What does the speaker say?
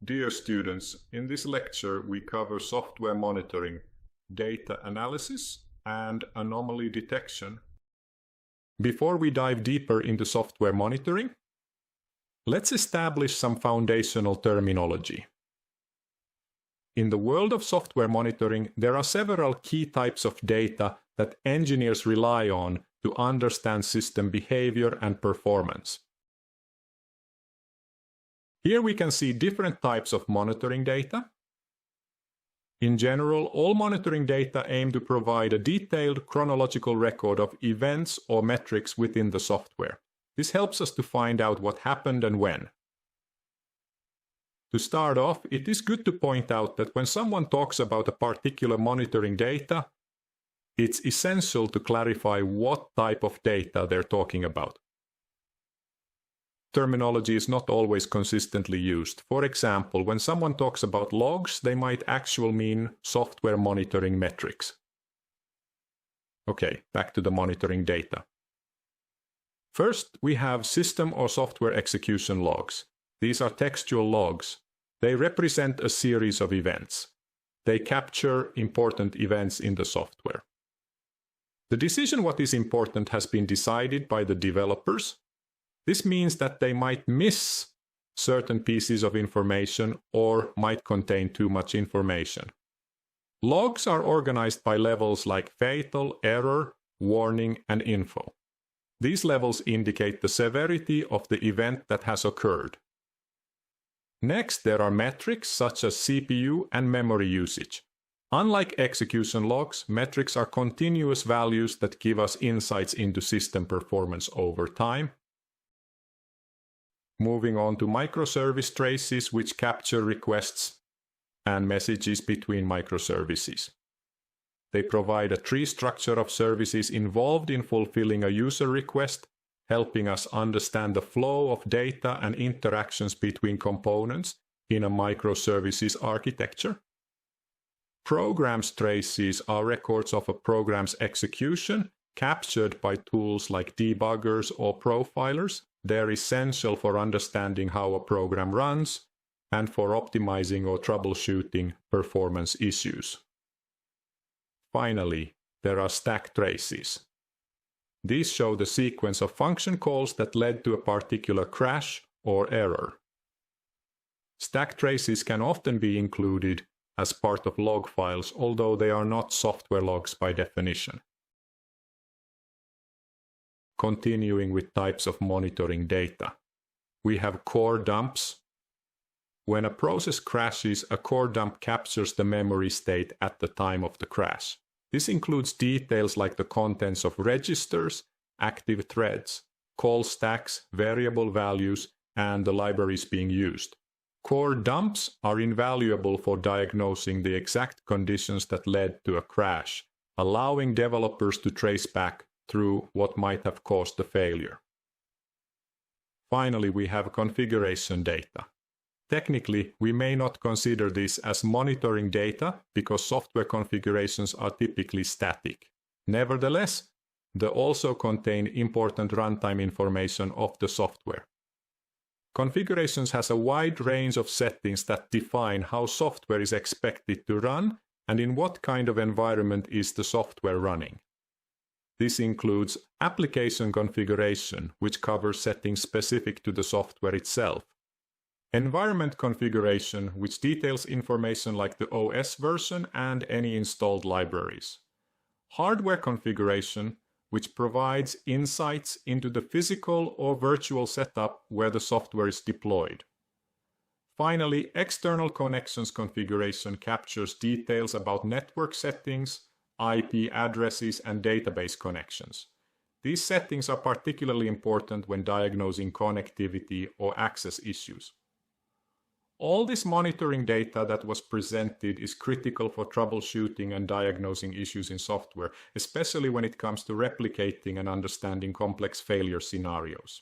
Dear students, in this lecture we cover software monitoring, data analysis, and anomaly detection. Before we dive deeper into software monitoring, let's establish some foundational terminology. In the world of software monitoring, there are several key types of data that engineers rely on to understand system behavior and performance. Here we can see different types of monitoring data. In general, all monitoring data aim to provide a detailed chronological record of events or metrics within the software. This helps us to find out what happened and when. To start off, it is good to point out that when someone talks about a particular monitoring data, it's essential to clarify what type of data they're talking about. Terminology is not always consistently used. For example, when someone talks about logs, they might actually mean software monitoring metrics. Okay, back to the monitoring data. First, we have system or software execution logs. These are textual logs. They represent a series of events. They capture important events in the software. The decision what is important has been decided by the developers. This means that they might miss certain pieces of information or might contain too much information. Logs are organized by levels like fatal, error, warning, and info. These levels indicate the severity of the event that has occurred. Next, there are metrics such as CPU and memory usage. Unlike execution logs, metrics are continuous values that give us insights into system performance over time. Moving on to microservice traces, which capture requests and messages between microservices. They provide a tree structure of services involved in fulfilling a user request, helping us understand the flow of data and interactions between components in a microservices architecture. Programs traces are records of a program's execution captured by tools like debuggers or profilers. They're essential for understanding how a program runs and for optimizing or troubleshooting performance issues. Finally, there are stack traces. These show the sequence of function calls that led to a particular crash or error. Stack traces can often be included as part of log files, although they are not software logs by definition. Continuing with types of monitoring data. We have core dumps. When a process crashes, a core dump captures the memory state at the time of the crash. This includes details like the contents of registers, active threads, call stacks, variable values, and the libraries being used. Core dumps are invaluable for diagnosing the exact conditions that led to a crash, allowing developers to trace back through what might have caused the failure. Finally, we have configuration data. Technically, we may not consider this as monitoring data because software configurations are typically static. Nevertheless, they also contain important runtime information of the software. Configurations has a wide range of settings that define how software is expected to run and in what kind of environment is the software running. This includes application configuration, which covers settings specific to the software itself. Environment configuration, which details information like the OS version and any installed libraries. Hardware configuration, which provides insights into the physical or virtual setup where the software is deployed. Finally, external connections configuration captures details about network settings, IP addresses, and database connections. These settings are particularly important when diagnosing connectivity or access issues. All this monitoring data that was presented is critical for troubleshooting and diagnosing issues in software, especially when it comes to replicating and understanding complex failure scenarios.